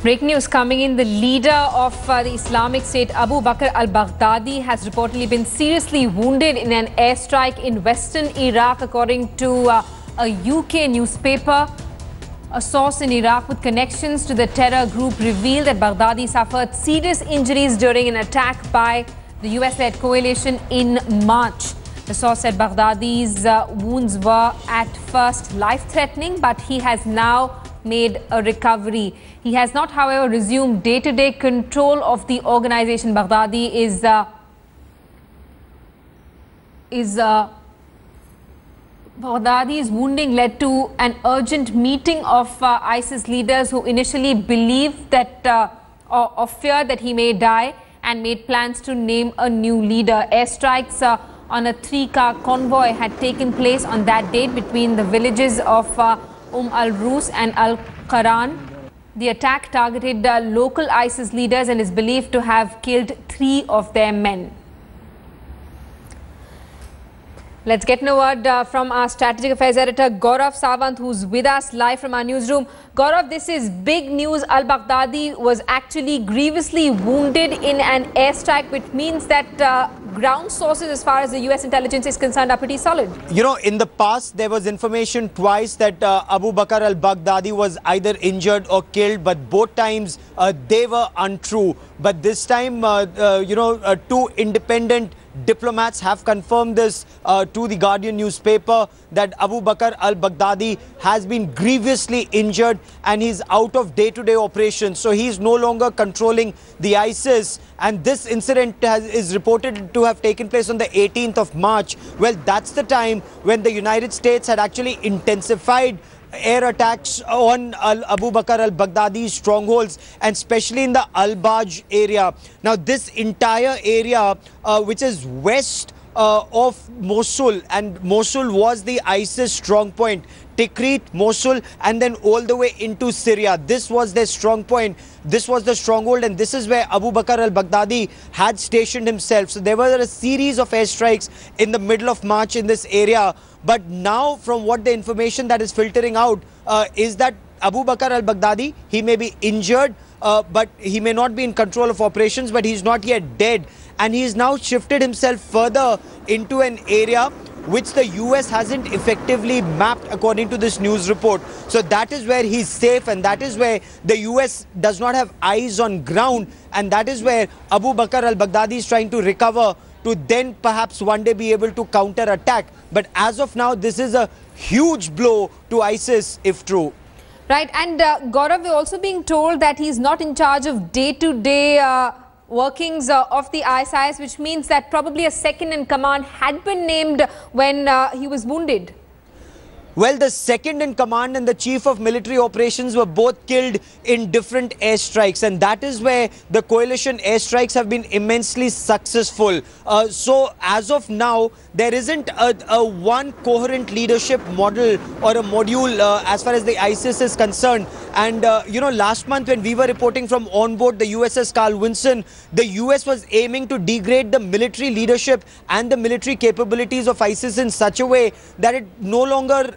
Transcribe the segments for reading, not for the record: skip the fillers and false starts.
Breaking news coming in. The leader of the Islamic State, Abu Bakr Al-Baghdadi, has reportedly been seriously wounded in an airstrike in western Iraq, according to a UK newspaper. A source in Iraq with connections to the terror group revealed that Baghdadi suffered serious injuries during an attack by the US-led coalition in March. The source said Baghdadi's wounds were at first life-threatening, but he has now made a recovery. He has not, however, resumed day-to-day control of the organization. Baghdadi's wounding led to an urgent meeting of ISIS leaders who initially believed that or feared that he may die, and made plans to name a new leader. Airstrikes on a 3-car convoy had taken place on that date between the villages of al-Rus and al-Qaran. The attack targeted local ISIS leaders and is believed to have killed 3 of their men. Let's get a word from our Strategic Affairs Editor Gaurav Sawant, who's with us live from our newsroom. Gaurav, this is big news. Al-Baghdadi was actually grievously wounded in an airstrike, which means that ground sources, as far as the US intelligence is concerned, are pretty solid. You know, in the past, there was information twice that Abu Bakr Al-Baghdadi was either injured or killed, but both times they were untrue. But this time, 2 independent diplomats have confirmed this to the Guardian newspaper, that Abu Bakr Al-Baghdadi has been grievously injured and he's out of day-to-day operations. So he's no longer controlling the ISIS, and this incident is reported to have taken place on the 18th of March. Well, that's the time when the United States had actually intensified air attacks on Abu Bakr Al-Baghdadi's strongholds, and especially in the Al-Baj area. Now, this entire area, which is west of Mosul, and Mosul was the ISIS strong point, Tikrit, Mosul, and then all the way into Syria. This was their strong point. This was the stronghold, and this is where Abu Bakr Al-Baghdadi had stationed himself. So there were a series of airstrikes in the middle of March in this area. But now, from what the information that is filtering out is that Abu Bakr Al-Baghdadi, he may be injured, but he may not be in control of operations, but he's not yet dead. And he's now shifted himself further into an area which the US hasn't effectively mapped, according to this news report. So that is where he's safe, and that is where the US does not have eyes on ground, and that is where Abu Bakr Al-Baghdadi is trying to recover to then perhaps one day be able to counter-attack. But as of now, this is a huge blow to ISIS, if true. Right, and Gaurav, we're also being told that he's not in charge of day-to-day workings of the ISIS, which means that probably a second-in-command had been named when he was wounded. Well, the second-in-command and the chief of military operations were both killed in different airstrikes, and that is where the coalition airstrikes have been immensely successful. So as of now, there isn't a one coherent leadership model or a module as far as the ISIS is concerned. And, last month when we were reporting from on board the USS Carl Vinson, the US was aiming to degrade the military leadership and the military capabilities of ISIS in such a way that it no longer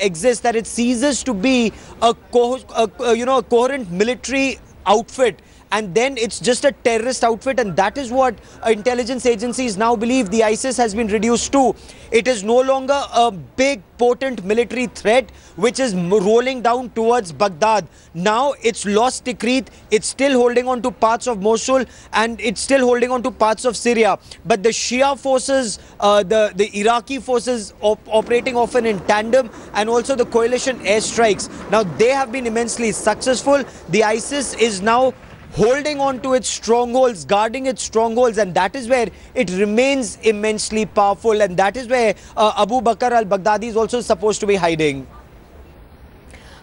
exists, that it ceases to be a coherent military outfit, and then it's just a terrorist outfit. And that is what intelligence agencies now believe the ISIS has been reduced to. It is no longer a big, potent military threat which is rolling down towards Baghdad. Now it's lost Tikrit, it's still holding on to parts of Mosul, and it's still holding on to parts of Syria. But the Shia forces, the Iraqi forces operating often in tandem, and also the coalition airstrikes, now they have been immensely successful. The ISIS is now holding on to its strongholds, guarding its strongholds, and that is where it remains immensely powerful, and that is where Abu Bakr Al-Baghdadi is also supposed to be hiding.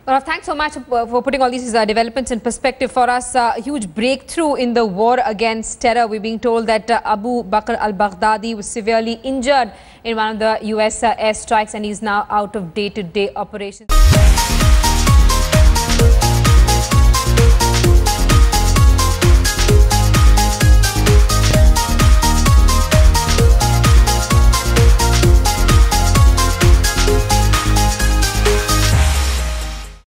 Well, thanks so much for putting all these developments in perspective for us. A huge breakthrough in the war against terror. We're being told that Abu Bakr Al-Baghdadi was severely injured in one of the US airstrikes, and he's now out of day-to-day operations.